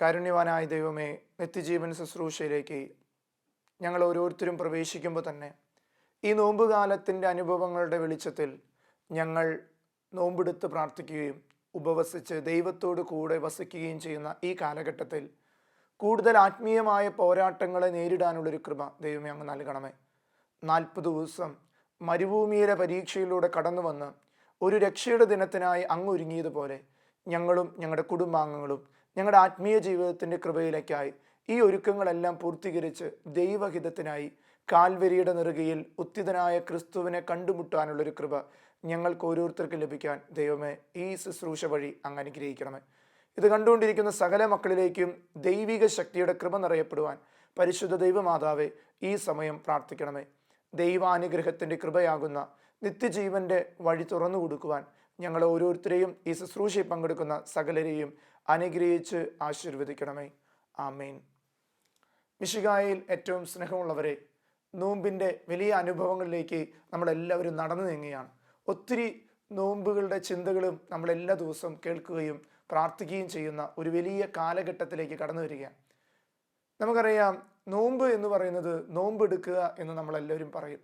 കാരുണ്യവാനായ ദൈവമേ, നിത്യജീവൻ ശുശ്രൂഷയിലേക്ക് ഞങ്ങൾ ഓരോരുത്തരും പ്രവേശിക്കുമ്പോൾ തന്നെ ഈ നോമ്പുകാലത്തിൻ്റെ അനുഭവങ്ങളുടെ വെളിച്ചത്തിൽ ഞങ്ങൾ നോമ്പെടുത്ത് പ്രാർത്ഥിക്കുകയും ഉപവസിച്ച് ദൈവത്തോട് കൂടെ വസിക്കുകയും ചെയ്യുന്ന ഈ കാലഘട്ടത്തിൽ കൂടുതൽ ആത്മീയമായ പോരാട്ടങ്ങളെ നേരിടാനുള്ളൊരു കൃപ ദൈവമേ അങ്ങ് നൽകണമേ. 40 ദിവസം മരുഭൂമിയിലെ പരീക്ഷയിലൂടെ കടന്നു വന്ന് ഒരു രക്ഷയുടെ ദിനത്തിനായി അങ്ങ് ഒരുങ്ങിയതുപോലെ ഞങ്ങളും ഞങ്ങളുടെ കുടുംബാംഗങ്ങളും ഞങ്ങളുടെ ആത്മീയ ജീവിതത്തിൻ്റെ കൃപയിലേക്കായി ഈ ഒരുക്കങ്ങളെല്ലാം പൂർത്തീകരിച്ച് ദൈവഹിതത്തിനായി കാൽവരിയുടെ നെറുകയിൽ ഉത്തിതനായ ക്രിസ്തുവിനെ കണ്ടുമുട്ടാനുള്ളൊരു കൃപ ഞങ്ങൾക്ക് ഓരോരുത്തർക്കും ലഭിക്കാൻ ദൈവമേ ഈ ശുശ്രൂഷ വഴി അങ്ങ് അനുഗ്രഹിക്കണമേ. ഇത് കണ്ടുകൊണ്ടിരിക്കുന്ന സകല മക്കളിലേക്കും ദൈവിക ശക്തിയുടെ കൃപ നിറയപ്പെടുവാൻ പരിശുദ്ധ ദൈവമാതാവെ ഈ സമയം പ്രാർത്ഥിക്കണമേ. ദൈവാനുഗ്രഹത്തിൻ്റെ കൃപയാകുന്ന നിത്യജീവൻ്റെ വഴി തുറന്നു കൊടുക്കുവാൻ ഞങ്ങൾ ഓരോരുത്തരെയും ഈ ശുശ്രൂഷയിൽ പങ്കെടുക്കുന്ന സകലരെയും അനുഗ്രഹിച്ച് ആശീർവദിക്കണമേ. ആമേൻ. മിശിഹായിൽ ഏറ്റവും സ്നേഹമുള്ളവരെ, നോമ്പിൻ്റെ വലിയ അനുഭവങ്ങളിലേക്ക് നമ്മളെല്ലാവരും നടന്നു നീങ്ങുകയാണ്. ഒത്തിരി നോമ്പുകളുടെ ചിന്തകളും നമ്മളെല്ലാ ദിവസവും കേൾക്കുകയും പ്രാർത്ഥിക്കുകയും ചെയ്യുന്ന ഒരു വലിയ കാലഘട്ടത്തിലേക്ക് കടന്നു വരികയാണ്. നമുക്കറിയാം, നോമ്പ് എന്ന് പറയുന്നത് നോമ്പെടുക്കുക എന്ന് നമ്മളെല്ലാവരും പറയും.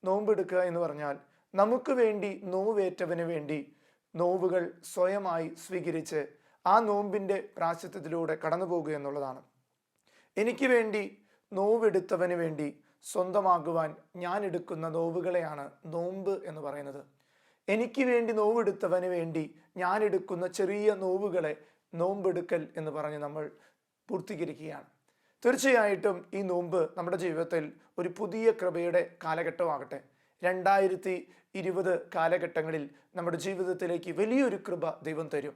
നോമ്പെടുക്കുക എന്ന് പറഞ്ഞാൽ നമുക്ക് വേണ്ടി നോവേറ്റവന് വേണ്ടി നോവുകൾ സ്വയമായി സ്വീകരിച്ച് ആ നോമ്പിൻ്റെ പ്രാശ്ചിത്യത്തിലൂടെ കടന്നു പോകുക എന്നുള്ളതാണ്. എനിക്ക് വേണ്ടി നോവെടുത്തവന് വേണ്ടി സ്വന്തമാകുവാൻ ഞാൻ എടുക്കുന്ന നോവുകളെയാണ് നോമ്പ് എന്ന് പറയുന്നത്. എനിക്ക് വേണ്ടി നോവെടുത്തവന് വേണ്ടി ഞാൻ എടുക്കുന്ന ചെറിയ നോവുകളെ നോമ്പെടുക്കൽ എന്ന് പറഞ്ഞ് നമ്മൾ പൂർത്തീകരിക്കുകയാണ്. തീർച്ചയായിട്ടും ഈ നോമ്പ് നമ്മുടെ ജീവിതത്തിൽ ഒരു പുതിയ കൃപയുടെ കാലഘട്ടമാകട്ടെ. 2020 കാലഘട്ടങ്ങളിൽ നമ്മുടെ ജീവിതത്തിലേക്ക് വലിയൊരു കൃപ ദൈവം തരും.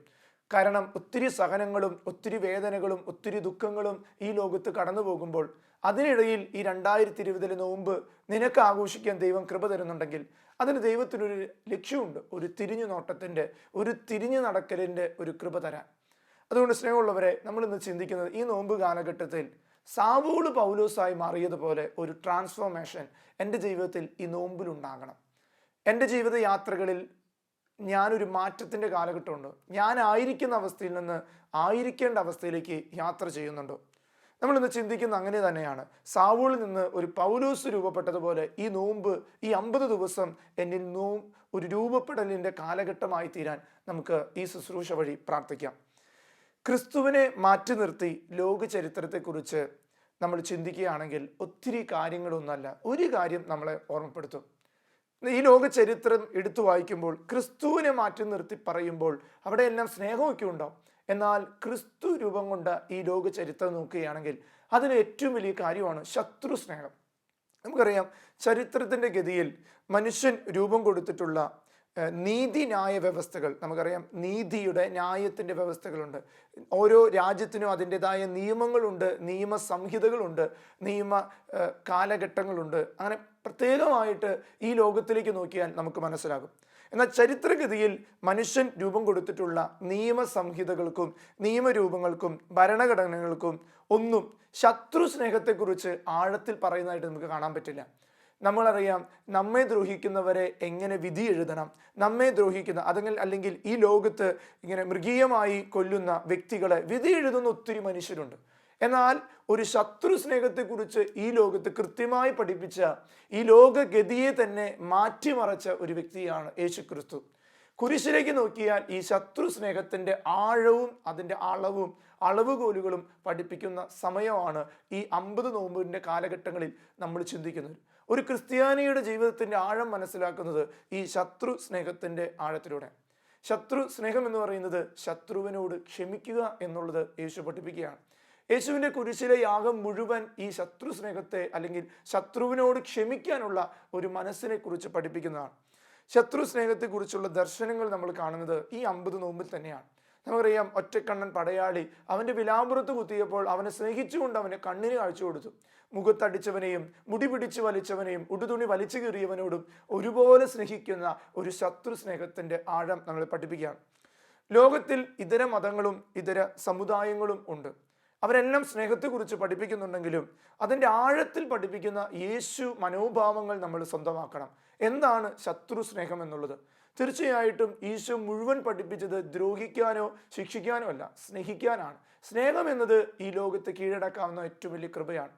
കാരണം ഒത്തിരി സഹനങ്ങളും ഒത്തിരി വേദനകളും ഒത്തിരി ദുഃഖങ്ങളും ഈ ലോകത്ത് കടന്നു പോകുമ്പോൾ അതിനിടയിൽ ഈ 2020 നോമ്പ് നിനക്ക് ആഘോഷിക്കാൻ ദൈവം കൃപ തരുന്നുണ്ടെങ്കിൽ അതിന് ദൈവത്തിനൊരു ലക്ഷ്യമുണ്ട്. ഒരു തിരിഞ്ഞു നോട്ടത്തിൻ്റെ, ഒരു തിരിഞ്ഞു നടക്കലിൻ്റെ ഒരു കൃപ തരാൻ. അതുകൊണ്ട് സ്നേഹമുള്ളവരെ, നമ്മളിന്ന് ചിന്തിക്കുന്നത് ഈ നോമ്പ് കാലഘട്ടത്തിൽ സാവൂൾ പൗലോസായി മാറിയതുപോലെ ഒരു ട്രാൻസ്ഫോർമേഷൻ എൻ്റെ ജീവിതത്തിൽ ഈ നോമ്പിലുണ്ടാകണം. എൻ്റെ ജീവിത യാത്രകളിൽ ഞാനൊരു മാറ്റത്തിൻ്റെ കാലഘട്ടമുണ്ട്. ഞാൻ ആയിരിക്കുന്ന അവസ്ഥയിൽ നിന്ന് ആയിരിക്കേണ്ട അവസ്ഥയിലേക്ക് യാത്ര ചെയ്യുന്നുണ്ടോ? നമ്മളിന്ന് ചിന്തിക്കുന്ന അങ്ങനെ തന്നെയാണ്. സാവൂളിൽ നിന്ന് ഒരു പൗലോസ് രൂപപ്പെട്ടതുപോലെ ഈ നോമ്പ്, ഈ 50 ദിവസം എന്നിൽ ഒരു രൂപപ്പെടലിൻ്റെ കാലഘട്ടമായി തീരാൻ നമുക്ക് ഈ ശുശ്രൂഷ വഴി പ്രാർത്ഥിക്കാം. ക്രിസ്തുവിനെ മാറ്റി നിർത്തി ലോക ചരിത്രത്തെക്കുറിച്ച് നമ്മൾ ചിന്തിക്കുകയാണെങ്കിൽ ഒത്തിരി കാര്യങ്ങളൊന്നല്ല, ഒരു കാര്യം നമ്മളെ ഓർമ്മപ്പെടുത്തും. ഈ ലോക ചരിത്രം എടുത്തു വായിക്കുമ്പോൾ ക്രിസ്തുവിനെ മാറ്റി നിർത്തി പറയുമ്പോൾ അവിടെയെല്ലാം സ്നേഹമൊക്കെ ഉണ്ടാവും. എന്നാൽ ക്രിസ്തു രൂപം കൊണ്ട ഈ ലോക ചരിത്രം നോക്കുകയാണെങ്കിൽ അതിന് ഏറ്റവും വലിയ കാര്യമാണ് ശത്രു സ്നേഹം. നമുക്കറിയാം, ചരിത്രത്തിൻ്റെ ഗതിയിൽ മനുഷ്യൻ രൂപം കൊടുത്തിട്ടുള്ള നീതിന്യായ വ്യവസ്ഥകൾ നമുക്കറിയാം. നീതിയുടെ, ന്യായത്തിൻ്റെ വ്യവസ്ഥകളുണ്ട്. ഓരോ രാജ്യത്തിനും അതിൻ്റെതായ നിയമങ്ങളുണ്ട്, നിയമസംഹിതകളുണ്ട്, നിയമ കാലഘട്ടങ്ങളുണ്ട്. അങ്ങനെ പ്രത്യേകമായിട്ട് ഈ ലോകത്തിലേക്ക് നോക്കിയാൽ നമുക്ക് മനസ്സിലാകും. എന്നാൽ ചരിത്രഗതിയിൽ മനുഷ്യൻ രൂപം കൊടുത്തിട്ടുള്ള നിയമസംഹിതകൾക്കും നിയമരൂപങ്ങൾക്കും ഭരണഘടനകൾക്കും ഒന്നും ശത്രു സ്നേഹത്തെക്കുറിച്ച് ആഴത്തിൽ പറയുന്നതായിട്ട് നമുക്ക് കാണാൻ പറ്റില്ല. നമ്മളറിയാം, നമ്മെ ദ്രോഹിക്കുന്നവരെ എങ്ങനെ വിധി എഴുതണം, നമ്മെ ദ്രോഹിക്കുന്ന അല്ലെങ്കിൽ ഈ ലോകത്ത് ഇങ്ങനെ മൃഗീയമായി കൊല്ലുന്ന വ്യക്തികളെ വിധി എഴുതുന്ന ഒത്തിരി മനുഷ്യരുണ്ട്. എന്നാൽ ഒരു ശത്രു സ്നേഹത്തെക്കുറിച്ച് ഈ ലോകത്ത് കൃത്യമായി പഠിപ്പിച്ച, ഈ ലോകഗതിയെ തന്നെ മാറ്റിമറിച്ച ഒരു വ്യക്തിയാണ് യേശുക്രിസ്തു. കുരിശിലേക്ക് നോക്കിയാൽ ഈ ശത്രു സ്നേഹത്തിൻ്റെ ആഴവും അതിൻ്റെ അളവുകോലുകളും പഠിപ്പിക്കുന്ന സമയമാണ് ഈ 50 നോമ്പിൻ്റെ കാലഘട്ടങ്ങളിൽ നമ്മൾ ചിന്തിക്കുന്നത്. ഒരു ക്രിസ്ത്യാനിയുടെ ജീവിതത്തിൻ്റെ ആഴം മനസ്സിലാക്കുന്നത് ഈ ശത്രു സ്നേഹത്തിൻ്റെ ആഴത്തിലൂടെ. ശത്രു സ്നേഹം എന്ന് പറയുന്നത് ശത്രുവിനോട് ക്ഷമിക്കുക എന്നുള്ളത് യേശു പഠിപ്പിക്കുകയാണ്. യേശുവിൻ്റെ കുരിശിലെ യാഗം മുഴുവൻ ഈ ശത്രു സ്നേഹത്തെ അല്ലെങ്കിൽ ശത്രുവിനോട് ക്ഷമിക്കാനുള്ള ഒരു മനസ്സിനെ കുറിച്ച് പഠിപ്പിക്കുന്നതാണ്. ശത്രു സ്നേഹത്തെക്കുറിച്ചുള്ള ദർശനങ്ങൾ നമ്മൾ കാണുന്നത് ഈ 50 നോമ്പിൽ തന്നെയാണ്. നമുക്കറിയാം, ഒറ്റക്കണ്ണൻ പടയാളി അവൻ്റെ വിലാപുറത്ത് കുത്തിയപ്പോൾ അവനെ സ്നേഹിച്ചുകൊണ്ട് അവൻ്റെ കണ്ണിന് കാഴ്ച കൊടുത്തു. മുഖത്തടിച്ചവനെയും മുടി പിടിച്ച് വലിച്ചവനെയും ഉടുതുണി വലിച്ചു കീറിയവനോടും ഒരുപോലെ സ്നേഹിക്കുന്ന ഒരു ശത്രു സ്നേഹത്തിൻ്റെ ആഴം നമ്മളെ പഠിപ്പിക്കുകയാണ്. ലോകത്തിൽ ഇതര മതങ്ങളും ഇതര സമുദായങ്ങളും ഉണ്ട്. അവരെല്ലാം സ്നേഹത്തെക്കുറിച്ച് പഠിപ്പിക്കുന്നുണ്ടെങ്കിലും അതിൻ്റെ ആഴത്തിൽ പഠിപ്പിക്കുന്ന യേശു മനോഭാവങ്ങൾ നമ്മൾ സ്വന്തമാക്കണം. എന്താണ് ശത്രു സ്നേഹം എന്നുള്ളത്? തീർച്ചയായിട്ടും ഈശോ മുഴുവൻ പഠിപ്പിച്ചത് ദ്രോഹിക്കാനോ ശിക്ഷിക്കാനോ അല്ല, സ്നേഹിക്കാനാണ്. സ്നേഹം എന്നത് ഈ ലോകത്ത് കീഴടക്കാവുന്ന ഏറ്റവും വലിയ കൃപയാണ്.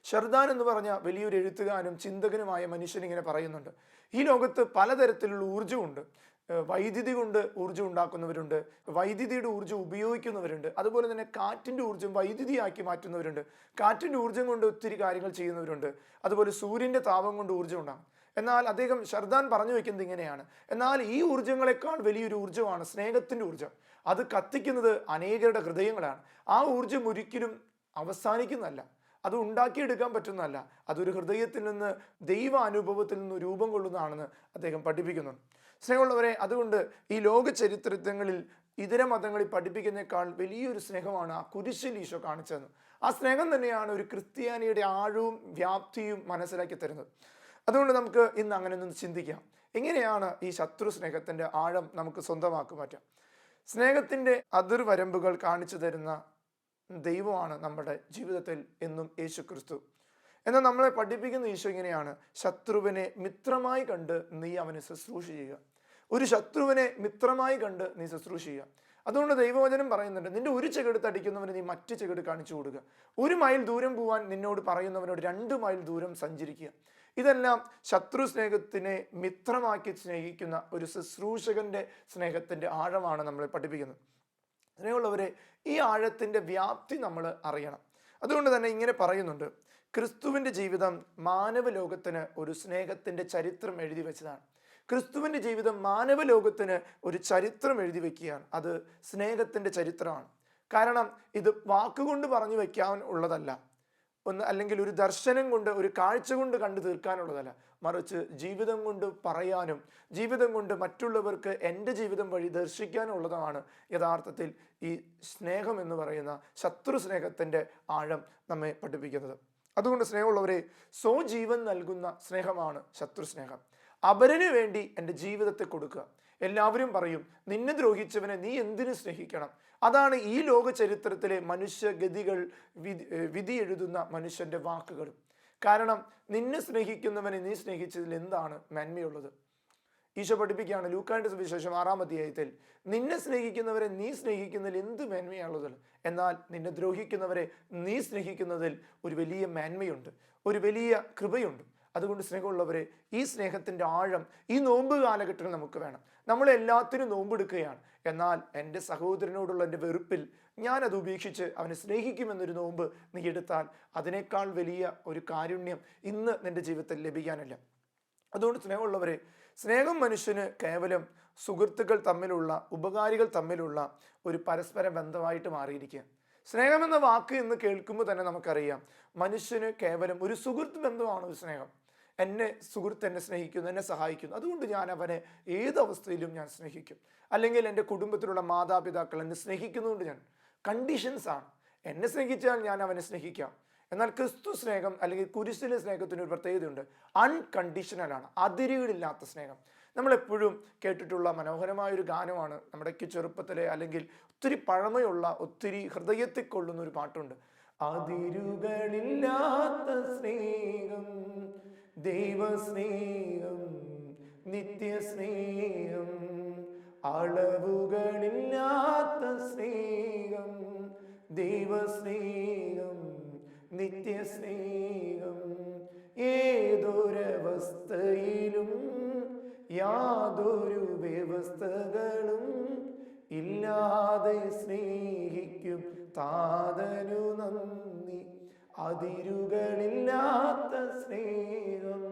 ഷർദാൻ എന്ന് പറഞ്ഞ വലിയൊരു എഴുത്തുകാരനും ചിന്തകനുമായ മനുഷ്യൻ ഇങ്ങനെ പറയുന്നുണ്ട്, ഈ ലോകത്ത് പലതരത്തിലുള്ള ഊർജ്ജമുണ്ട്. വൈദ്യുതി കൊണ്ട് ഊർജ്ജം ഉണ്ടാക്കുന്നവരുണ്ട്, വൈദ്യുതിയുടെ ഊർജ്ജം ഉപയോഗിക്കുന്നവരുണ്ട്, അതുപോലെ തന്നെ കാറ്റിൻ്റെ ഊർജ്ജം വൈദ്യുതിയാക്കി മാറ്റുന്നവരുണ്ട്, കാറ്റിൻ്റെ ഊർജ്ജം കൊണ്ട് ഒത്തിരി കാര്യങ്ങൾ ചെയ്യുന്നവരുണ്ട്, അതുപോലെ സൂര്യൻ്റെ താപം കൊണ്ട് ഊർജ്ജം ഉണ്ടാകും. എന്നാൽ അദ്ദേഹം ഷർദാൻ പറഞ്ഞു വെക്കുന്നത് ഇങ്ങനെയാണ്, എന്നാൽ ഈ ഊർജ്ജങ്ങളെക്കാൾ വലിയൊരു ഊർജ്ജമാണ് സ്നേഹത്തിൻ്റെ ഊർജ്ജം. അത് കത്തിക്കുന്നത് അനേകരുടെ ഹൃദയങ്ങളാണ്. ആ ഊർജ്ജം ഒരിക്കലും അവസാനിക്കുന്നതല്ല, അത് ഉണ്ടാക്കിയെടുക്കാൻ പറ്റുന്നതല്ല, അതൊരു ഹൃദയത്തിൽ നിന്ന് ദൈവ അനുഭവത്തിൽ നിന്ന് രൂപം കൊള്ളുന്നതാണെന്ന് അദ്ദേഹം പഠിപ്പിക്കുന്നുണ്ട്. സ്നേഹമുള്ളവരെ, അതുകൊണ്ട് ഈ ലോക ചരിത്രങ്ങളിൽ ഇതര മതങ്ങളിൽ പഠിപ്പിക്കുന്നേക്കാൾ വലിയൊരു സ്നേഹമാണ് ആ കുരിശിൽ ഈശോ കാണിച്ചതെന്ന്. ആ സ്നേഹം തന്നെയാണ് ഒരു ക്രിസ്ത്യാനിയുടെ ആഴവും വ്യാപ്തിയും മനസ്സിലാക്കി തരുന്നത്. അതുകൊണ്ട് നമുക്ക് ഇന്ന് അങ്ങനെ ഒന്ന് ചിന്തിക്കാം, എങ്ങനെയാണ് ഈ ശത്രു സ്നേഹത്തിൻ്റെ ആഴം നമുക്ക് സ്വന്തമാക്കി മാറ്റാം. സ്നേഹത്തിൻ്റെ അതിർവരമ്പുകൾ കാണിച്ചു തരുന്ന ദൈവമാണ് നമ്മുടെ ജീവിതത്തിൽ എന്നും യേശു ക്രിസ്തു. എന്നാൽ നമ്മളെ പഠിപ്പിക്കുന്ന ഈശോ ഇങ്ങനെയാണ്, ശത്രുവിനെ മിത്രമായി കണ്ട് നീ അവനെ ശുശ്രൂഷ ചെയ്യുക. ഒരു ശത്രുവിനെ മിത്രമായി കണ്ട് നീ ശുശ്രൂഷ ചെയ്യുക. അതുകൊണ്ട് ദൈവവചനം പറയുന്നുണ്ട്, നിന്റെ ഒരു ചെകിട് തടിക്കുന്നവന് നീ മറ്റു ചെകിട് കാണിച്ചു കൊടുക്കുക. 1 മൈൽ ദൂരം പോവാൻ നിന്നോട് പറയുന്നവനോട് 2 മൈൽ ദൂരം സഞ്ചരിക്കുക. ഇതെല്ലാം ശത്രു സ്നേഹത്തിനെ മിത്രമാക്കി സ്നേഹിക്കുന്ന ഒരു ശുശ്രൂഷകന്റെ സ്നേഹത്തിന്റെ ആഴമാണ് നമ്മളെ പഠിപ്പിക്കുന്നത്. സ്നേഹമുള്ളവരെ, ഈ ആഴത്തിൻ്റെ വ്യാപ്തി നമ്മൾ അറിയണം. അതുകൊണ്ട് തന്നെ ഇങ്ങനെ പറയുന്നുണ്ട്, ക്രിസ്തുവിൻ്റെ ജീവിതം മാനവ ലോകത്തിന് ഒരു സ്നേഹത്തിൻ്റെ ചരിത്രം എഴുതി വെച്ചതാണ്. ക്രിസ്തുവിൻ്റെ ജീവിതം മാനവ ലോകത്തിന് ഒരു ചരിത്രം എഴുതി വെക്കുകയാണ്. അത് സ്നേഹത്തിൻ്റെ ചരിത്രമാണ്. കാരണം ഇത് വാക്കുകൊണ്ട് പറഞ്ഞു വയ്ക്കാൻ ഉള്ളതല്ല, അല്ലെങ്കിൽ ഒരു ദർശനം കൊണ്ട് ഒരു കാഴ്ച കൊണ്ട് കണ്ടു തീർക്കാനുള്ളതല്ല, മറിച്ച് ജീവിതം കൊണ്ട് പറയാനും ജീവിതം കൊണ്ട് മറ്റുള്ളവർക്ക് എൻ്റെ ജീവിതം വഴി ദർശിക്കാനുള്ളതാണ് യഥാർത്ഥത്തിൽ ഈ സ്നേഹം എന്ന് പറയുന്ന ശത്രു സ്നേഹത്തിൻ്റെ ആഴം നമ്മെ പഠിപ്പിക്കുന്നത്. അതുകൊണ്ട് സ്നേഹമുള്ളവരെ, സ്വജീവൻ നൽകുന്ന സ്നേഹമാണ് ശത്രു സ്നേഹം. അപരന് വേണ്ടി എൻ്റെ ജീവിതത്തെ കൊടുക്കുക. എല്ലാവരും പറയും, നിന്നെ ദ്രോഹിച്ചവനെ നീ എന്തിനു സ്നേഹിക്കണം? അതാണ് ഈ ലോക ചരിത്രത്തിലെ മനുഷ്യഗതികൾ വിധി എഴുതുന്ന മനുഷ്യന്റെ വാക്കുകൾ. കാരണം നിന്നെ സ്നേഹിക്കുന്നവനെ നീ സ്നേഹിച്ചതിൽ എന്താണ് നന്മയുള്ളത്? ഈശോ പഠിപ്പിക്കുകയാണ് ലൂക്കായുടെ സുവിശേഷം 6-ാം അധ്യായത്തിൽ, നിന്നെ സ്നേഹിക്കുന്നവരെ നീ സ്നേഹിക്കുന്നതിൽ എന്ത് മേന്മയാണുള്ളത്? എന്നാൽ നിന്നെ ദ്രോഹിക്കുന്നവരെ നീ സ്നേഹിക്കുന്നതിൽ ഒരു വലിയ മേന്മയുണ്ട്, ഒരു വലിയ കൃപയുണ്ട്. അതുകൊണ്ട് സ്നേഹമുള്ളവരെ, ഈ സ്നേഹത്തിൻ്റെ ആഴം ഈ നോമ്പ് കാലഘട്ടത്തിൽ നമുക്ക് വേണം. നമ്മളെല്ലാത്തിനും നോമ്പെടുക്കുകയാണ്, എന്നാൽ എൻ്റെ സഹോദരനോടുള്ള എൻ്റെ വെറുപ്പിൽ ഞാനത് ഉപേക്ഷിച്ച് അവനെ സ്നേഹിക്കുമെന്നൊരു നോമ്പ് നീ എടുത്താൽ അതിനേക്കാൾ വലിയ ഒരു കാരുണ്യം ഇന്ന് നിൻ്റെ ജീവിതത്തിൽ ലഭിക്കാനില്ല. അതുകൊണ്ട് സ്നേഹമുള്ളവരെ, സ്നേഹം മനുഷ്യന് കേവലം സുഹൃത്തുക്കൾ തമ്മിലുള്ള, ഉപകാരികൾ തമ്മിലുള്ള ഒരു പരസ്പര ബന്ധമായിട്ട് മാറിയിരിക്കുക. സ്നേഹമെന്ന വാക്ക് ഇന്ന് കേൾക്കുമ്പോൾ തന്നെ നമുക്കറിയാം, മനുഷ്യന് കേവലം ഒരു സുഹൃത്ത് ബന്ധമാണ് ഒരു സ്നേഹം. സുഹൃത്ത് എന്നെ സ്നേഹിക്കുന്നു, എന്നെ സഹായിക്കുന്നു, അതുകൊണ്ട് ഞാൻ അവനെ ഏതവസ്ഥയിലും ഞാൻ സ്നേഹിക്കും. അല്ലെങ്കിൽ എൻ്റെ കുടുംബത്തിലുള്ള മാതാപിതാക്കൾ എന്നെ സ്നേഹിക്കുന്നതുകൊണ്ട് ഞാൻ, കണ്ടീഷൻസ് ആണ്. എന്നെ സ്നേഹിച്ചാൽ ഞാൻ അവനെ സ്നേഹിക്കാം. എന്നാൽ ക്രിസ്തു സ്നേഹം അല്ലെങ്കിൽ കുരിശിലെ സ്നേഹത്തിന് ഒരു പ്രത്യേകതയുണ്ട്, അൺകണ്ടീഷണലാണ്, അതിരുകളില്ലാത്ത സ്നേഹം. നമ്മളെപ്പോഴും കേട്ടിട്ടുള്ള മനോഹരമായൊരു ഗാനമാണ് നമ്മുടെയൊക്കെ ചെറുപ്പത്തിലെ, അല്ലെങ്കിൽ ഒത്തിരി പഴമയുള്ള, ഒത്തിരി ഹൃദയത്തിൽ കൊള്ളുന്ന ഒരു പാട്ടുണ്ട്. അതിരുകളില്ലാത്ത സ്നേഹം, ദൈവസ്നേഹം, നിത്യസ്നേഹം, അളവുകളില്ലാത്ത സ്നേഹം, ദൈവസ്നേഹം, നിത്യസ്നേഹം, ഏതൊരവസ്ഥയിലും യാതൊരു വ്യവസ്ഥകളും ഇല്ലാതെ സ്നേഹിക്കും താതനു നന്ദി. അതിരുകളില്ലാത്ത സ്നേഹം,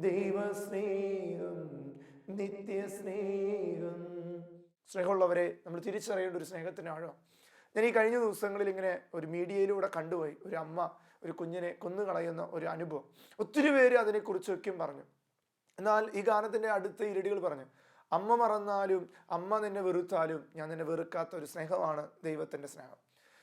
ദൈവസ്നേഹം, നിത്യസ്നേഹം. സ്നേഹമുള്ളവരെ, നമ്മൾ തിരിച്ചറിയേണ്ട ഒരു സ്നേഹത്തിൻ്റെ ആഴം. ഞാൻ ഈ കഴിഞ്ഞ ദിവസങ്ങളിൽ ഇങ്ങനെ ഒരു മീഡിയയിലൂടെ കണ്ടുപോയി, ഒരു അമ്മ ഒരു കുഞ്ഞിനെ കൊന്നുകളയുന്ന ഒരു അനുഭവം. ഒത്തിരി പേര് അതിനെക്കുറിച്ചൊക്കെയും പറഞ്ഞു. എന്നാൽ ഈ ഗാനത്തിൻ്റെ അടുത്ത ഇരടികൾ പറഞ്ഞു, അമ്മ മറന്നാലും അമ്മ നിന്നെ വെറുത്താലും ഞാൻ നിന്നെ വെറുക്കാത്ത ഒരു സ്നേഹമാണ് ദൈവത്തിൻ്റെ സ്നേഹം.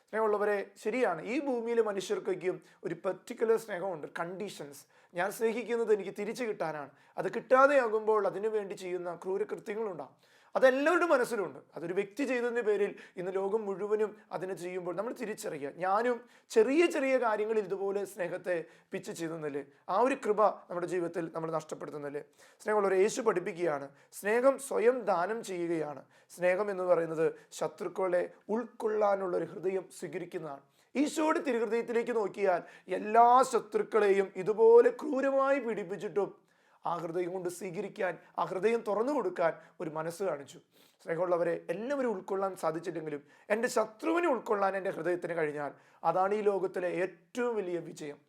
സ്നേഹമുള്ളവരെ, ശരിയാണ്, ഈ ഭൂമിയിലെ മനുഷ്യർക്കൊക്കെയും ഒരു പെർട്ടിക്കുലർ സ്നേഹമുണ്ട്, കണ്ടീഷൻസ്. ഞാൻ സ്നേഹിക്കുന്നത് എനിക്ക് തിരിച്ചു കിട്ടാനാണ്. അത് കിട്ടാതെയാകുമ്പോൾ അതിനു വേണ്ടി ചെയ്യുന്ന ക്രൂരകൃത്യങ്ങളുണ്ടാകും. അതെല്ലാവരുടെ മനസ്സിലുണ്ട്. അതൊരു വ്യക്തി ചെയ്തതിൻ്റെ പേരിൽ ഇന്ന് ലോകം മുഴുവനും അതിനെ ചെയ്യുമ്പോൾ നമ്മൾ തിരിച്ചറിയുക, ഞാനും ചെറിയ ചെറിയ കാര്യങ്ങളിൽ ഇതുപോലെ സ്നേഹത്തെ പിച്ച് ചെയ്യുന്നില്ലേ? ആ ഒരു കൃപ നമ്മുടെ ജീവിതത്തിൽ നമ്മൾ നഷ്ടപ്പെടുത്തുന്നില്ലേ? സ്നേഹമുള്ളവരെ, യേശു പഠിപ്പിക്കുകയാണ്, സ്നേഹം സ്വയം ദാനം ചെയ്യുകയാണ്. സ്നേഹം എന്ന് പറയുന്നത് ശത്രുക്കളെ ഉൾക്കൊള്ളാനുള്ള ഒരു ഹൃദയം സ്വീകരിക്കുന്നതാണ്. ഈശോയുടെ തിരുഹൃദയത്തിലേക്ക് നോക്കിയാൽ എല്ലാ ശത്രുക്കളെയും ഇതുപോലെ ക്രൂരമായി പീഡിപ്പിച്ചിട്ടും ആ ഹൃദയം കൊണ്ട് സ്വീകരിക്കാൻ, ആ ഹൃദയം തുറന്നു കൊടുക്കാൻ ഒരു മനസ്സ് കാണിച്ചു. സ്നേഹമുള്ളവരെ, എല്ലാവരും ഉൾക്കൊള്ളാൻ സാധിച്ചില്ലെങ്കിലും എൻ്റെ ശത്രുവിനെ ഉൾക്കൊള്ളാൻ എൻ്റെ ഹൃദയത്തിന് കഴിഞ്ഞാൽ അതാണ് ഈ ലോകത്തിലെ ഏറ്റവും വലിയ വിജയം.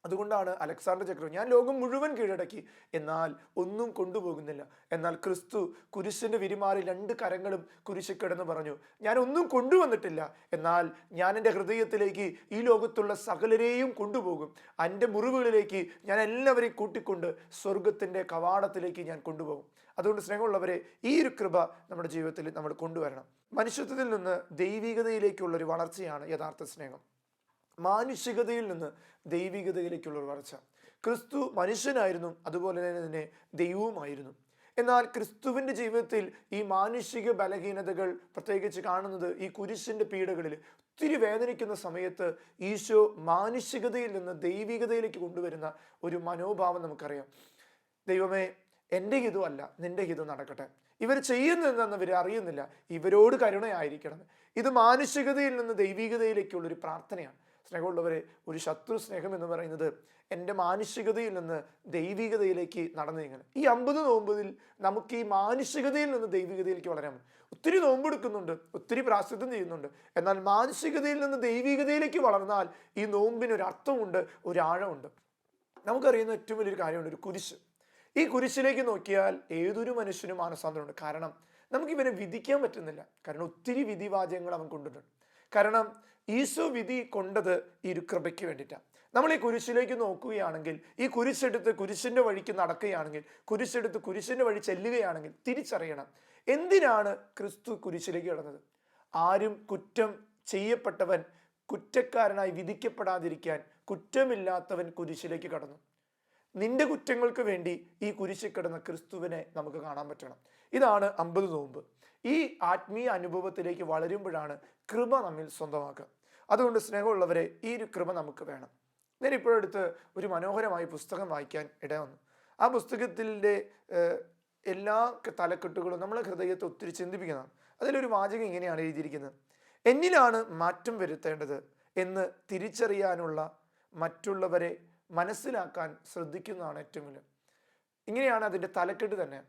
അതുകൊണ്ടാണ് അലക്സാണ്ടർ ചക്രവർത്തി, ഞാൻ ലോകം മുഴുവൻ കീഴടക്കി, എന്നാൽ ഒന്നും കൊണ്ടുപോകുന്നില്ല. എന്നാൽ ക്രിസ്തു കുരിശിന്റെ വിരിമാറി 2 കരങ്ങളും കുരിശിൽ കിടന്ന് പറഞ്ഞു, ഞാൻ ഒന്നും കൊണ്ടുവന്നിട്ടില്ല, എന്നാൽ ഞാൻ എൻ്റെ ഹൃദയത്തിലേക്ക് ഈ ലോകത്തുള്ള സകലരെയും കൊണ്ടുപോകും. എൻ്റെ മുറിവുകളിലേക്ക് ഞാൻ എല്ലാവരെയും കൂട്ടിക്കൊണ്ട് സ്വർഗത്തിൻ്റെ കവാടത്തിലേക്ക് ഞാൻ കൊണ്ടുപോകും. അതുകൊണ്ട് സ്നേഹമുള്ളവരെ, ഈ ഒരു കൃപ നമ്മുടെ ജീവിതത്തിൽ നമ്മൾ കൊണ്ടുവരണം. മനുഷ്യത്വത്തിൽ നിന്ന് ദൈവികതയിലേക്കുള്ളൊരു വളർച്ചയാണ് യഥാർത്ഥ സ്നേഹം. മാനുഷികതയിൽ നിന്ന് ദൈവികതയിലേക്കുള്ള ഒരു വളർച്ച. ക്രിസ്തു മനുഷ്യനായിരുന്നു, അതുപോലെ തന്നെ ദൈവവുമായിരുന്നു. എന്നാൽ ക്രിസ്തുവിൻ്റെ ജീവിതത്തിൽ ഈ മാനുഷിക ബലഹീനതകൾ പ്രത്യേകിച്ച് കാണുന്നത് ഈ കുരിശിൻ്റെ പീഡകളിൽ. ഒത്തിരി വേദനിക്കുന്ന സമയത്ത് ഈശോ മാനുഷികതയിൽ നിന്ന് ദൈവികതയിലേക്ക് കൊണ്ടുവരുന്ന ഒരു മനോഭാവം നമുക്കറിയാം. ദൈവമേ, എൻ്റെ ഹിതമല്ല, നിന്റെ ഹിതം നടക്കട്ടെ. ഇവർ ചെയ്യുന്നതെന്ന് ഇവർ അറിയുന്നില്ല, ഇവരോട് കരുണയായിരിക്കണം. ഇത് മാനുഷികതയിൽ നിന്ന് ദൈവികതയിലേക്കുള്ളൊരു പ്രാർത്ഥനയാണ്. സ്നേഹമുള്ളവരെ, ഒരു ശത്രു സ്നേഹം എന്ന് പറയുന്നത് എൻ്റെ മാനുഷികതയിൽ നിന്ന് ദൈവികതയിലേക്ക് നടന്നു നീങ്ങണം. ഈ 50 നോമ്പതിൽ നമുക്ക് ഈ മാനുഷികതയിൽ നിന്ന് ദൈവികതയിലേക്ക് വളരാം. ഒത്തിരി നോമ്പെടുക്കുന്നുണ്ട്, ഒത്തിരി പ്രാശ്ചിത്യം ചെയ്യുന്നുണ്ട്, എന്നാൽ മാനുഷികതയിൽ നിന്ന് ദൈവികതയിലേക്ക് വളർന്നാൽ ഈ നോമ്പിനൊരു അർത്ഥമുണ്ട്, ഒരാഴമുണ്ട്. നമുക്കറിയുന്ന ഏറ്റവും വലിയൊരു കാര്യമുണ്ട്, ഒരു കുരിശ്. ഈ കുരിശിലേക്ക് നോക്കിയാൽ ഏതൊരു മനുഷ്യനും മാനസാന്തരമുണ്ട്. കാരണം നമുക്കിവനെ വിധിക്കാൻ പറ്റുന്നില്ല. കാരണം ഒത്തിരി വിധിവാചകങ്ങൾ അവൻ കൊണ്ടിട്ടുണ്ട്. കാരണം ഈശോ വിധി കൊണ്ടത് ഈ ഒരു കൃപയ്ക്ക് വേണ്ടിയിട്ടാണ്. നമ്മൾ ഈ കുരിശിലേക്ക് നോക്കുകയാണെങ്കിൽ, ഈ കുരിശെടുത്ത് കുരിശിൻ്റെ വഴിക്ക് നടക്കുകയാണെങ്കിൽ, കുരിശെടുത്ത് കുരിശിൻ്റെ വഴി ചെല്ലുകയാണെങ്കിൽ തിരിച്ചറിയണം, എന്തിനാണ് ക്രിസ്തു കുരിശിലേക്ക് കിടന്നത്? ആരും കുറ്റം ചെയ്യപ്പെട്ടവൻ കുറ്റക്കാരനായി വിധിക്കപ്പെടാതിരിക്കാൻ കുറ്റമില്ലാത്തവൻ കുരിശിലേക്ക് കടന്നു. നിന്റെ കുറ്റങ്ങൾക്ക് വേണ്ടി ഈ കുരിശിൽ കിടന്ന ക്രിസ്തുവിനെ നമുക്ക് കാണാൻ പറ്റണം. ഇതാണ് 50 നോമ്പ്. ഈ ആത്മീയ അനുഭവത്തിലേക്ക് വളരുമ്പോഴാണ് കൃപ നമ്മിൽ സ്വന്തമാക്കുക. അതുകൊണ്ട് സ്നേഹമുള്ളവരെ, ഈ ഒരു കൃപ നമുക്ക് വേണം. ഞാൻ ഇപ്പോഴടുത്ത് ഒരു മനോഹരമായ പുസ്തകം വായിക്കാൻ ഇടവന്നു. ആ പുസ്തകത്തിൻ്റെ എല്ലാ തലക്കെട്ടുകളും നമ്മളെ ഹൃദയത്തെ ഒത്തിരി ചിന്തിപ്പിക്കുന്നതാണ്. അതിലൊരു വാചകം ഇങ്ങനെയാണ് എഴുതിയിരിക്കുന്നത്: എന്നിലാണ് മാറ്റം വരുത്തേണ്ടത് എന്ന് തിരിച്ചറിയാനുള്ള മറ്റുള്ളവരെ മനസ്സിലാക്കാൻ ശ്രദ്ധിക്കുന്നതാണ് ഏറ്റവും വലിയ. ഇങ്ങനെയാണ് അതിൻ്റെ തലക്കെട്ട് തന്നെ.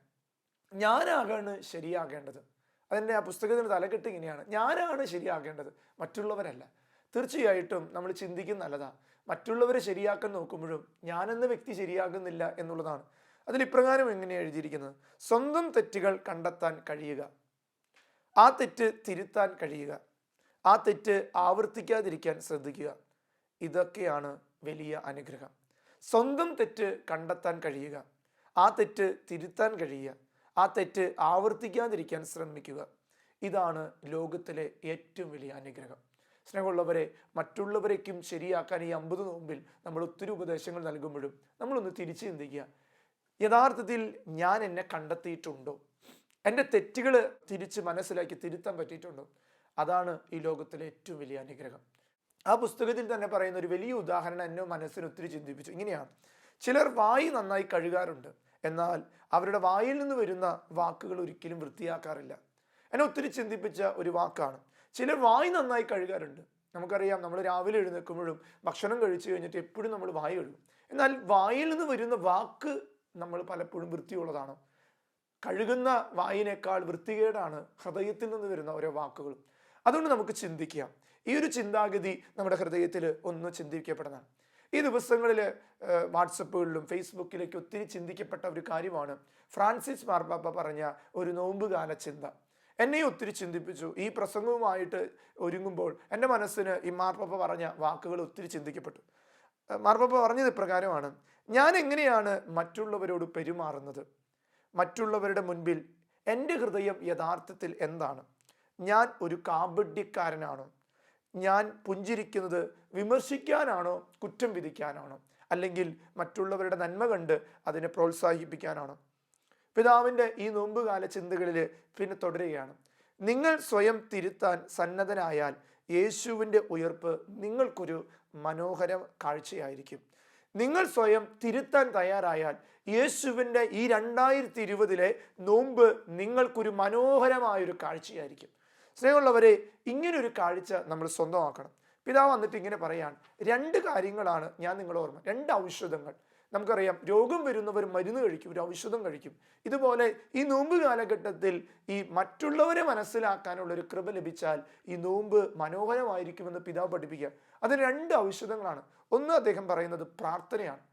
ഞാനാകാണ് ശരിയാകേണ്ടത്. അതിൻ്റെ ആ പുസ്തകത്തിൻ്റെ തലക്കെട്ട് ഇങ്ങനെയാണ്: ഞാനാണ് ശരിയാകേണ്ടത്, മറ്റുള്ളവരല്ല. തീർച്ചയായിട്ടും നമ്മൾ ചിന്തിക്കുന്ന നല്ലതാണ്. മറ്റുള്ളവരെ ശരിയാക്കാൻ നോക്കുമ്പോഴും ഞാനെന്ന വ്യക്തി ശരിയാകുന്നില്ല എന്നുള്ളതാണ്. അതിൽ ഇപ്രകാരം എങ്ങനെയാണ് എഴുതിയിരിക്കുന്നത്: സ്വന്തം തെറ്റുകൾ കണ്ടെത്താൻ കഴിയുക, ആ തെറ്റ് തിരുത്താൻ കഴിയുക, ആ തെറ്റ് ആവർത്തിക്കാതിരിക്കാൻ ശ്രദ്ധിക്കുക. ഇതൊക്കെയാണ് വലിയ അനുഗ്രഹം. സ്വന്തം തെറ്റ് കണ്ടെത്താൻ കഴിയുക, ആ തെറ്റ് തിരുത്താൻ കഴിയുക, ആ തെറ്റ് ആവർത്തിക്കാതിരിക്കാൻ ശ്രമിക്കുക. ഇതാണ് ലോകത്തിലെ ഏറ്റവും വലിയ അനുഗ്രഹം. സ്നേഹമുള്ളവരെ, മറ്റുള്ളവരേക്കും ശരിയാക്കാൻ ഈ 50 നോമ്പിൽ നമ്മൾ ഒത്തിരി ഉപദേശങ്ങൾ നൽകുമ്പോഴും നമ്മളൊന്ന് തിരിച്ചു ചിന്തിക്കുക. യഥാർത്ഥത്തിൽ ഞാൻ എന്നെ കണ്ടെത്തിയിട്ടുണ്ടോ? എൻ്റെ തെറ്റുകൾ തിരിച്ച് മനസ്സിലാക്കി തിരുത്താൻ പറ്റിയിട്ടുണ്ടോ? അതാണ് ഈ ലോകത്തിലെ ഏറ്റവും വലിയ അനുഗ്രഹം. ആ പുസ്തകത്തിൽ തന്നെ പറയുന്ന ഒരു വലിയ ഉദാഹരണം എന്നെ മനസ്സിന് ഒത്തിരി ചിന്തിപ്പിച്ചു. ഇങ്ങനെയാണ്: ചിലർ വായി നന്നായി കഴുകാറുണ്ട്, എന്നാൽ അവരുടെ വായിൽ നിന്ന് വരുന്ന വാക്കുകൾ ഒരിക്കലും വൃത്തിയാക്കാറില്ല. എന്നെ ഒത്തിരി ചിന്തിപ്പിച്ച ഒരു വാക്കാണ്. ചിലർ വായി നന്നായി കഴുകാറുണ്ട്. നമുക്കറിയാം, നമ്മൾ രാവിലെ എഴുന്നേൽക്കുമ്പോഴും ഭക്ഷണം കഴിച്ചു കഴിഞ്ഞിട്ട് എപ്പോഴും നമ്മൾ വായി കഴുകും. എന്നാൽ വായിൽ നിന്ന് വരുന്ന വാക്ക് നമ്മൾ പലപ്പോഴും വൃത്തിയുള്ളതാണോ? കഴുകുന്ന വായിനേക്കാൾ വൃത്തികേടാണ് ഹൃദയത്തിൽ നിന്ന് വരുന്ന ഓരോ വാക്കുകളും. അതുകൊണ്ട് നമുക്ക് ചിന്തിക്കാം. ഈ ഒരു ചിന്താഗതി നമ്മുടെ ഹൃദയത്തിൽ ഒന്ന് ചിന്തിക്കപ്പെടുന്നതാണ്. ഈ ദിവസങ്ങളിൽ വാട്സപ്പുകളിലും ഫേസ്ബുക്കിലേക്ക് ഒത്തിരി ചിന്തിക്കപ്പെട്ട ഒരു കാര്യമാണ് ഫ്രാൻസിസ് മാർപ്പാപ്പ പറഞ്ഞ ഒരു നോമ്പുകാല ചിന്ത. എന്നെ ഒത്തിരി ചിന്തിപ്പിച്ചു. ഈ പ്രസംഗവുമായിട്ട് ഒരുങ്ങുമ്പോൾ എൻ്റെ മനസ്സിന് ഈ മാർപ്പാപ്പ പറഞ്ഞ വാക്കുകൾ ഒത്തിരി ചിന്തിക്കപ്പെട്ടു. മാർപ്പാപ്പ പറഞ്ഞത് ഇപ്രകാരമാണ്: ഞാൻ എങ്ങനെയാണ് മറ്റുള്ളവരോട് പെരുമാറുന്നത്? മറ്റുള്ളവരുടെ മുൻപിൽ എൻ്റെ ഹൃദയം യഥാർത്ഥത്തിൽ എന്താണ്? ഞാൻ ഒരു കാപട്യക്കാരനാണോ? ഞാൻ പുഞ്ചിരിക്കുന്നത് വിമർശിക്കാനാണോ, കുറ്റം വിധിക്കാനാണോ, അല്ലെങ്കിൽ മറ്റുള്ളവരുടെ നന്മ കണ്ട് അതിനെ പ്രോത്സാഹിപ്പിക്കാനാണോ? പിതാവിൻ്റെ ഈ നോമ്പുകാല ചിന്തകളിൽ പിന്നെ തുടരുകയാണ്. നിങ്ങൾ സ്വയം തിരുത്താൻ സന്നദ്ധനായാൽ യേശുവിൻ്റെ ഉയർപ്പ് നിങ്ങൾക്കൊരു മനോഹര കാഴ്ചയായിരിക്കും. നിങ്ങൾ സ്വയം തിരുത്താൻ തയ്യാറായാൽ യേശുവിൻ്റെ ഈ 2020 നോമ്പ് നിങ്ങൾക്കൊരു മനോഹരമായൊരു കാഴ്ചയായിരിക്കും. സ്നേഹമുള്ളവരെ, ഇങ്ങനൊരു കാഴ്ച നമ്മൾ സ്വന്തമാക്കണം. പിതാവ് വന്നിട്ട് ഇങ്ങനെ പറയാണ്, 2 കാര്യങ്ങളാണ് ഞാൻ നിങ്ങളെ ഓർമ്മ, 2 ഔഷധങ്ങൾ. നമുക്കറിയാം, രോഗം വരുന്നവർ മരുന്ന് കഴിക്കും, ഒരു ഔഷധം കഴിക്കും. ഇതുപോലെ ഈ നോമ്പ് കാലഘട്ടത്തിൽ ഈ മറ്റുള്ളവരെ മനസ്സിലാക്കാനുള്ളൊരു കൃപ ലഭിച്ചാൽ ഈ നോമ്പ് മനോഹരമായിരിക്കുമെന്ന് പിതാവ് പഠിപ്പിക്കുക. അതിന് 2 ഔഷധങ്ങളാണ്. ഒന്ന് അദ്ദേഹം പറയുന്നത് പ്രാർത്ഥനയാണ്.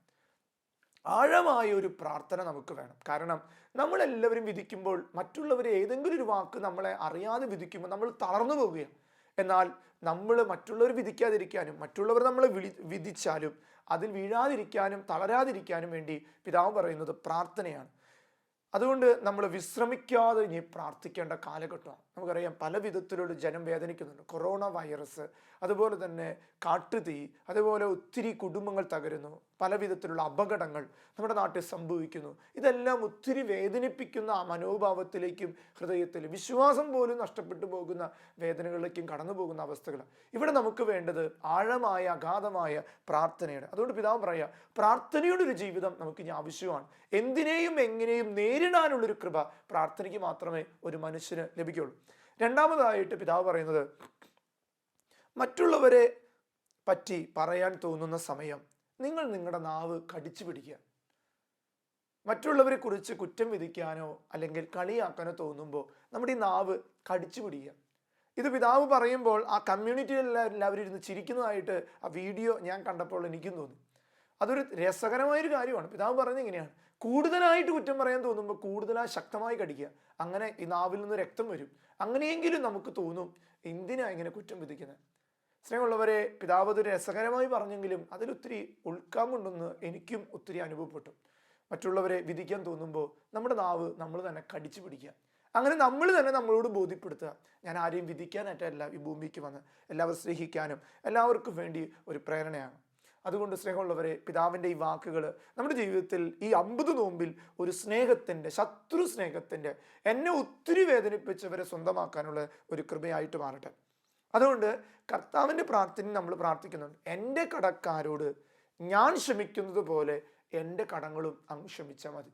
ആഴമായ ഒരു പ്രാർത്ഥന നമുക്ക് വേണം. കാരണം നമ്മളെല്ലാവരും വിധിക്കുമ്പോൾ മറ്റുള്ളവരെ ഏതെങ്കിലും ഒരു വാക്ക് നമ്മളെ അറിയാതെ വിധിക്കുമ്പോൾ നമ്മൾ തളർന്നു പോവുകയാണ്. എന്നാൽ നമ്മൾ മറ്റുള്ളവർ വിധിക്കാതിരിക്കാനും മറ്റുള്ളവർ നമ്മളെ വിധിച്ചാലും അതിൽ വീഴാതിരിക്കാനും തളരാതിരിക്കാനും വേണ്ടി പിതാവ് പറയുന്നത് പ്രാർത്ഥനയാണ്. അതുകൊണ്ട് നമ്മൾ വിശ്രമിക്കാതെ ഇനി പ്രാർത്ഥിക്കേണ്ട കാലഘട്ടമാണ്. നമുക്കറിയാം, പല വിധത്തിലുള്ള ജനം വേദനിക്കുന്നുണ്ട്. കൊറോണ വൈറസ്, അതുപോലെ തന്നെ കാട്ടുതീ, അതുപോലെ ഒത്തിരി കുടുംബങ്ങൾ തകരുന്നു, പല വിധത്തിലുള്ള അപകടങ്ങൾ നമ്മുടെ നാട്ടിൽ സംഭവിക്കുന്നു. ഇതെല്ലാം ഒത്തിരി വേദനിപ്പിക്കുന്ന ആ മനോഭാവത്തിലേക്കും ഹൃദയത്തിൽ വിശ്വാസം പോലും നഷ്ടപ്പെട്ടു പോകുന്ന വേദനകളിലേക്കും കടന്നു പോകുന്ന അവസ്ഥകളാണ്. ഇവിടെ നമുക്ക് വേണ്ടത് ആഴമായ അഗാധമായ പ്രാർത്ഥനയാണ്. അതുകൊണ്ട് പിതാവ് പറയുക, പ്രാർത്ഥനയുടെ ഒരു ജീവിതം നമുക്ക് ഇനി ആവശ്യമാണ്. എന്തിനേയും എങ്ങനെയും നേരിടാനുള്ളൊരു കൃപ പ്രാർത്ഥനയ്ക്ക് മാത്രമേ ഒരു മനുഷ്യന് ലഭിക്കുകയുള്ളൂ. രണ്ടാമതായിട്ട് പിതാവ് പറയുന്നത്, മറ്റുള്ളവരെ പറ്റി പറയാൻ തോന്നുന്ന സമയം നിങ്ങൾ നിങ്ങളുടെ നാവ് കടിച്ചു പിടിക്കുക. മറ്റുള്ളവരെ കുറിച്ച് കുറ്റം വിധിക്കാനോ അല്ലെങ്കിൽ കളിയാക്കാനോ തോന്നുമ്പോൾ നമ്മുടെ ഈ നാവ് കടിച്ചു പിടിക്കുക. ഇത് പിതാവ് പറയുമ്പോൾ ആ കമ്മ്യൂണിറ്റിയിലെല്ലാവരും ഇരുന്ന് ചിരിക്കുന്നതായിട്ട് ആ വീഡിയോ ഞാൻ കണ്ടപ്പോൾ എനിക്കും തോന്നി. അതൊരു രസകരമായൊരു കാര്യമാണ്. പിതാവ് പറയുന്നത് ഇങ്ങനെയാണ്, കൂടുതലായിട്ട് കുറ്റം പറയാൻ തോന്നുമ്പോൾ കൂടുതലായി ശക്തമായി കടിക്കുക. അങ്ങനെ ഈ നാവിൽ നിന്ന് രക്തം വരും. അങ്ങനെയെങ്കിലും നമുക്ക് തോന്നും, എന്തിനാ ഇങ്ങനെ കുറ്റം വിധിക്കുന്നത്. സ്നേഹമുള്ളവരെ, പിതാവ് അതൊരു രസകരമായി പറഞ്ഞെങ്കിലും അതിലൊത്തിരി ഉൾക്കാമുണ്ടെന്ന് എനിക്കും ഒത്തിരി അനുഭവപ്പെട്ടു. മറ്റുള്ളവരെ വിധിക്കാൻ തോന്നുമ്പോൾ നമ്മുടെ നാവ് നമ്മൾ തന്നെ കടിച്ചു പിടിക്കുക. അങ്ങനെ നമ്മൾ തന്നെ നമ്മളോട് ബോധ്യപ്പെടുത്തുക, ഞാൻ ആരെയും വിധിക്കാനായിട്ടല്ല ഈ ഭൂമിക്ക് വന്ന്, എല്ലാവരും സ്നേഹിക്കാനും എല്ലാവർക്കും വേണ്ടി ഒരു പ്രേരണയാണ്. അതുകൊണ്ട് സ്നേഹമുള്ളവരെ, പിതാവിൻ്റെ ഈ വാക്കുകൾ നമ്മുടെ ജീവിതത്തിൽ ഈ 50 നോമ്പിൽ ഒരു സ്നേഹത്തിൻ്റെ, ശത്രു സ്നേഹത്തിൻ്റെ, എന്നെ ഒത്തിരി വേദനിപ്പിച്ചവരെ സ്വന്തമാക്കാനുള്ള ഒരു കൃപയായിട്ട് മാറട്ടെ. അതുകൊണ്ട് കർത്താവിൻ്റെ പ്രാർത്ഥന നമ്മൾ പ്രാർത്ഥിക്കുന്നുണ്ട്, എൻ്റെ കടക്കാരോട് ഞാൻ ക്ഷമിക്കുന്നത് പോലെ എൻ്റെ കടങ്ങളും അങ്ങ് ക്ഷമിച്ചാൽ മതി.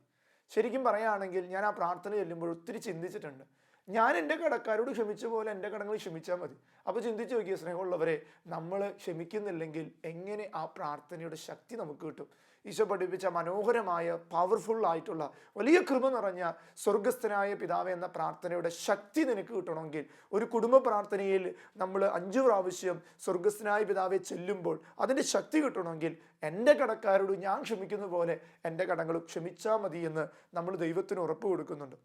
ശരിക്കും പറയുകയാണെങ്കിൽ ഞാൻ ആ പ്രാർത്ഥന ചെല്ലുമ്പോൾ ഒത്തിരി ചിന്തിച്ചിട്ടുണ്ട്. ഞാൻ എൻ്റെ കടക്കാരോട് ക്ഷമിച്ച പോലെ എൻ്റെ കടങ്ങൾ ക്ഷമിച്ചാൽ മതി. അപ്പോൾ ചിന്തിച്ച് നോക്കിയ സ്നേഹമുള്ളവരെ, നമ്മൾ ക്ഷമിക്കുന്നില്ലെങ്കിൽ എങ്ങനെ ആ പ്രാർത്ഥനയുടെ ശക്തി നമുക്ക് കിട്ടും? ഈശോ പഠിപ്പിച്ച മനോഹരമായ പവർഫുൾ ആയിട്ടുള്ള വലിയ കൃപ നിറഞ്ഞ സ്വർഗസ്ഥനായ പിതാവേ എന്ന പ്രാർത്ഥനയുടെ ശക്തി നിനക്ക് കിട്ടണമെങ്കിൽ, ഒരു കുടുംബ പ്രാർത്ഥനയിൽ നമ്മൾ 5 പ്രാവശ്യം സ്വർഗസ്ഥനായ പിതാവെ ചെല്ലുമ്പോൾ അതിൻ്റെ ശക്തി കിട്ടണമെങ്കിൽ എൻ്റെ കടക്കാരോട് ഞാൻ ക്ഷമിക്കുന്ന പോലെ എൻ്റെ കടങ്ങളും ക്ഷമിച്ചാൽ മതി എന്ന് നമ്മൾ ദൈവത്തിന് ഉറപ്പ് കൊടുക്കുന്നുണ്ട്.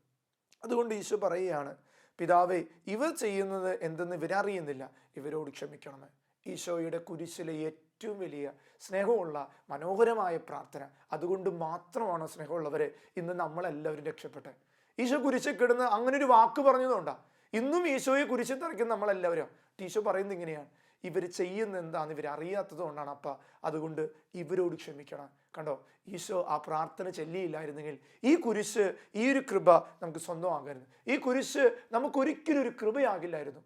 അതുകൊണ്ട് ഈശോ പറയുകയാണ്, പിതാവേ, ഇവർ ചെയ്യുന്നത് എന്തെന്ന് ഇവരറിയുന്നില്ല, ഇവരോട് ക്ഷമിക്കണമേ. ഈശോയുടെ കുരിശിലെ ഏറ്റവും വലിയ സ്നേഹമുള്ള മനോഹരമായ പ്രാർത്ഥന. അതുകൊണ്ട് മാത്രമാണ് സ്നേഹമുള്ളവരെ ഇന്ന് നമ്മളെല്ലാവരും രക്ഷപ്പെട്ടെ. ഈശോ കുരിശിൽ കിടന്ന് അങ്ങനെ ഒരു വാക്ക് പറഞ്ഞതുകൊണ്ടാണ് ഇന്നും ഈശോയെ കുരിശിൽ തറയ്ക്കുന്ന നമ്മളെല്ലാവരും. ഈശോ പറയുന്നത് ഇങ്ങനെയാണ്, ഇവർ ചെയ്യുന്ന എന്താണെന്ന് ഇവരറിയാത്തത് കൊണ്ടാണ് അപ്പ, അതുകൊണ്ട് ഇവരോട് ക്ഷമിക്കണം. കണ്ടോ, ഈശോ ആ പ്രാർത്ഥന ചൊല്ലിയില്ലായിരുന്നെങ്കിൽ ഈ കുരിശ്, ഈ ഒരു കൃപ നമുക്ക് സ്വന്തമാകരുത്. ഈ കുരിശ് നമുക്കൊരിക്കലും ഒരു കൃപയാകില്ലായിരുന്നു.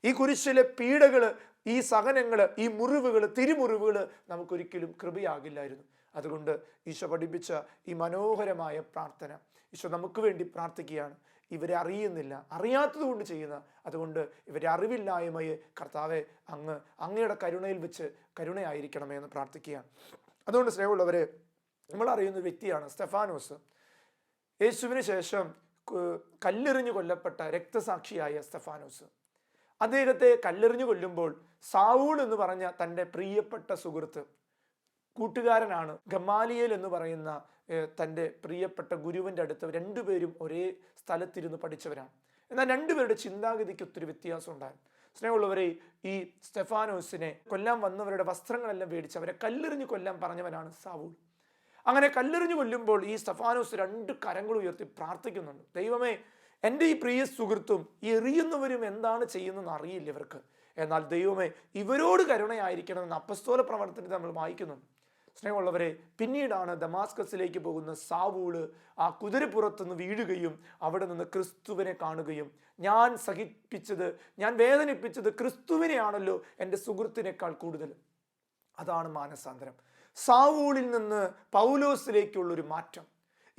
ഈ കുരിശിലെ പീഡകൾ, ഈ സഹനങ്ങൾ, ഈ മുറിവുകൾ, തിരുമുറിവുകൾ നമുക്കൊരിക്കലും കൃപയാകില്ലായിരുന്നു. അതുകൊണ്ട് ഈശോ പഠിപ്പിച്ച ഈ മനോഹരമായ പ്രാർത്ഥന ഈശോ നമുക്ക് വേണ്ടി പ്രാർത്ഥിക്കുകയാണ്. ഇവരെ അറിയുന്നില്ല, അറിയാത്തത് കൊണ്ട് ചെയ്യുന്ന, അതുകൊണ്ട് ഇവരെ അറിവില്ലായ്മയെ കർത്താവെ അങ്ങയുടെ കരുണയിൽ വെച്ച് കരുണയായിരിക്കണമേ എന്ന് പ്രാർത്ഥിക്കുകയാണ്. അതുകൊണ്ട് സ്നേഹമുള്ളവരെ, നമ്മൾ അറിയുന്ന വ്യക്തിയാണ് സ്തെഫാനോസ്. യേശുവിന് ശേഷം കല്ലെറിഞ്ഞു കൊല്ലപ്പെട്ട രക്തസാക്ഷിയായ സ്തെഫാനോസ്. അദ്ദേഹത്തെ കല്ലെറിഞ്ഞു കൊല്ലുമ്പോൾ സാവൂൾ എന്ന് പറഞ്ഞ തൻ്റെ പ്രിയപ്പെട്ട സുഹൃത്ത്, കൂട്ടുകാരനാണ് ഗമാലിയേൽ എന്ന് പറയുന്ന തൻ്റെ പ്രിയപ്പെട്ട ഗുരുവിൻ്റെ അടുത്ത്, 2 പേരും ഒരേ സ്ഥലത്തിരുന്ന് പഠിച്ചവരാണ്. എന്നാൽ 2 പേരുടെ ചിന്താഗതിക്ക് ഒത്തിരി വ്യത്യാസം ഉണ്ടായിരുന്നു. സ്നേഹമുള്ളവരെ, ഈ സ്തെഫാനോസിനെ കൊല്ലാൻ വന്നവരുടെ വസ്ത്രങ്ങളെല്ലാം മേടിച്ച് അവരെ കല്ലെറിഞ്ഞു കൊല്ലാൻ പറഞ്ഞവനാണ് സാവൂൾ. അങ്ങനെ കല്ലെറിഞ്ഞു കൊല്ലുമ്പോൾ ഈ സ്തെഫാനോസ് 2 കരങ്ങൾ ഉയർത്തി പ്രാർത്ഥിക്കുന്നുണ്ട്, ദൈവമേ, എൻ്റെ ഈ പ്രിയ സുഹൃത്തും ഈ എറിയുന്നവരും എന്താണ് ചെയ്യുന്നതെന്ന് അറിയില്ല ഇവർക്ക്, എന്നാൽ ദൈവമേ ഇവരോട് കരുണയായിരിക്കണമെന്ന് അപ്പസ്തോല പ്രവർത്തനത്തിൽ നമ്മൾ വായിക്കുന്നുണ്ട്. സ്നേഹമുള്ളവരെ, പിന്നീടാണ് ദമാസ്കസിലേക്ക് പോകുന്ന സാവൂള് ആ കുതിരപ്പുറത്തുനിന്ന് വീഴുകയും അവിടെ നിന്ന് ക്രിസ്തുവിനെ കാണുകയും, ഞാൻ സഹിപ്പിച്ചത്, ഞാൻ വേദനിപ്പിച്ചത് ക്രിസ്തുവിനെയാണല്ലോ എൻ്റെ സുഹൃത്തിനേക്കാൾ കൂടുതൽ. അതാണ് മാനസാന്തരം. സാവൂളിൽ നിന്ന് പൗലോസിലേക്കുള്ളൊരു മാറ്റം.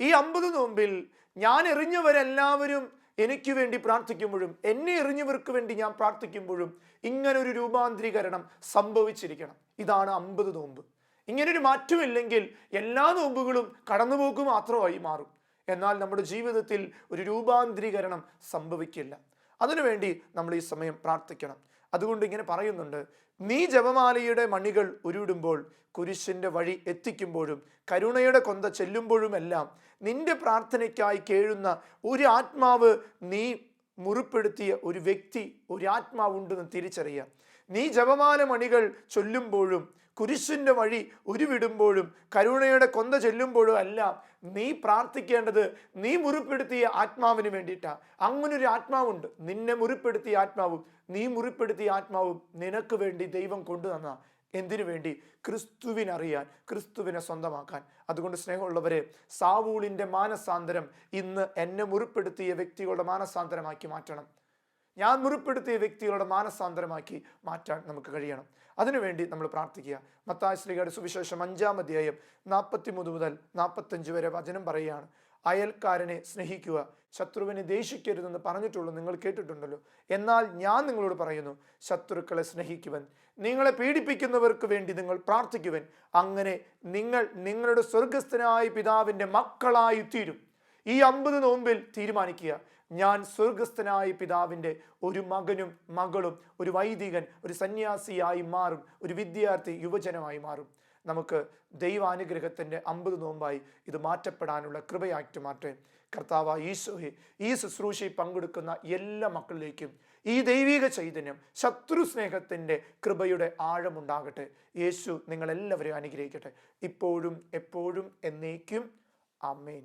ഈ 50 നോമ്പിൽ ഞാൻ എറിഞ്ഞവരെല്ലാവരും എനിക്ക് വേണ്ടി പ്രാർത്ഥിക്കുമ്പോഴും, എന്നെ എറിഞ്ഞവർക്ക് വേണ്ടി ഞാൻ പ്രാർത്ഥിക്കുമ്പോഴും ഇങ്ങനൊരു രൂപാന്തരീകരണം സംഭവിച്ചിരിക്കണം. ഇതാണ് 50 നോമ്പ്. ഇങ്ങനൊരു മാറ്റമില്ലെങ്കിൽ എല്ലാ നോമ്പുകളും കടന്നുപോക്ക് മാത്രമായി മാറും. എന്നാൽ നമ്മുടെ ജീവിതത്തിൽ ഒരു രൂപാന്തരീകരണം സംഭവിക്കില്ല. അതിനുവേണ്ടി നമ്മൾ ഈ സമയം പ്രാർത്ഥിക്കണം. അതുകൊണ്ട് ഇങ്ങനെ പറയുന്നുണ്ട്, നീ ജപമാലയുടെ മണികൾ ഉരുവിടുമ്പോൾ, കുരിശിന്റെ വഴി എത്തിക്കുമ്പോഴും, കരുണയുടെ കൊന്ത ചെല്ലുമ്പോഴുമെല്ലാം നിന്റെ പ്രാർത്ഥനയ്ക്കായി കേഴുന്ന ഒരു ആത്മാവ്, നീ മുറിപ്പെടുത്തിയ ഒരു വ്യക്തി, ഒരു ആത്മാവുണ്ടെന്ന് തിരിച്ചറിയുക. നീ ജപമാല മണികൾ ചൊല്ലുമ്പോഴും, കുരിശിന്റെ വഴി ഉരുവിടുമ്പോഴും, കരുണയുടെ കൊന്ത ചെല്ലുമ്പോഴും എല്ലാം നീ പ്രാർത്ഥിക്കേണ്ടത് നീ മുറിപ്പെടുത്തിയ ആത്മാവിന് വേണ്ടിയിട്ടാണ്. അങ്ങനൊരു ആത്മാവുണ്ട്. നിന്നെ മുറിപ്പെടുത്തിയ ആത്മാവും നീ മുറിപ്പെടുത്തിയ ആത്മാവും നിനക്ക് വേണ്ടി ദൈവം കൊണ്ടുവന്ന. എന്തിനു വേണ്ടി? ക്രിസ്തുവിനറിയാൻ, ക്രിസ്തുവിനെ സ്വന്തമാക്കാൻ. അതുകൊണ്ട് സ്നേഹമുള്ളവരെ, സാവൂളിൻ്റെ മാനസാന്തരം ഇന്ന് എന്നെ മുറിപ്പെടുത്തിയ വ്യക്തികളുടെ മാനസാന്തരമാക്കി മാറ്റണം. ഞാൻ മുറിപ്പെടുത്തിയ വ്യക്തികളുടെ മാനസാന്തരമാക്കി മാറ്റാൻ നമുക്ക് കഴിയണം. അതിനുവേണ്ടി നമ്മൾ പ്രാർത്ഥിക്കുക. മത്തായി ശ്ലീഹയുടെ സുവിശേഷം 5-ാം അധ്യായം 43 മുതൽ 45 വരെ വചനം പറയുകയാണ്, അയൽക്കാരനെ സ്നേഹിക്കുക, ശത്രുവിനെ ദേഷിക്കരുതെന്ന് പറഞ്ഞിട്ടുള്ളൂ, നിങ്ങൾ കേട്ടിട്ടുണ്ടല്ലോ. എന്നാൽ ഞാൻ നിങ്ങളോട് പറയുന്നു, ശത്രുക്കളെ സ്നേഹിക്കുവൻ, നിങ്ങളെ പീഡിപ്പിക്കുന്നവർക്ക് വേണ്ടി നിങ്ങൾ പ്രാർത്ഥിക്കുവൻ. അങ്ങനെ നിങ്ങൾ നിങ്ങളുടെ സ്വർഗസ്ഥനായ പിതാവിൻ്റെ മക്കളായി തീരും. ഈ 50 നോമ്പിൽ തീരുമാനിക്കുക, ഞാൻ സ്വർഗസ്ഥനായ പിതാവിൻ്റെ ഒരു മകനും മകളും, ഒരു വൈദികൻ, ഒരു സന്യാസിയായി മാറും, ഒരു വിദ്യാർത്ഥി, യുവജനമായി മാറും. നമുക്ക് ദൈവാനുഗ്രഹത്തിൻ്റെ 50 നോമ്പായി ഇത് മാറ്റപ്പെടാനുള്ള കൃപയായിട്ട് മാറ്റേ. കർത്താവ് ഈശോയെ, ഈ ശുശ്രൂഷയിൽ പങ്കെടുക്കുന്ന എല്ലാ മക്കളിലേക്കും ഈ ദൈവിക ചൈതന്യം, ശത്രു സ്നേഹത്തിൻ്റെ കൃപയുടെ ആഴമുണ്ടാകട്ടെ. യേശു നിങ്ങളെല്ലാവരെയും അനുഗ്രഹിക്കട്ടെ, ഇപ്പോഴും എപ്പോഴും എന്നേക്കും. ആമേൻ.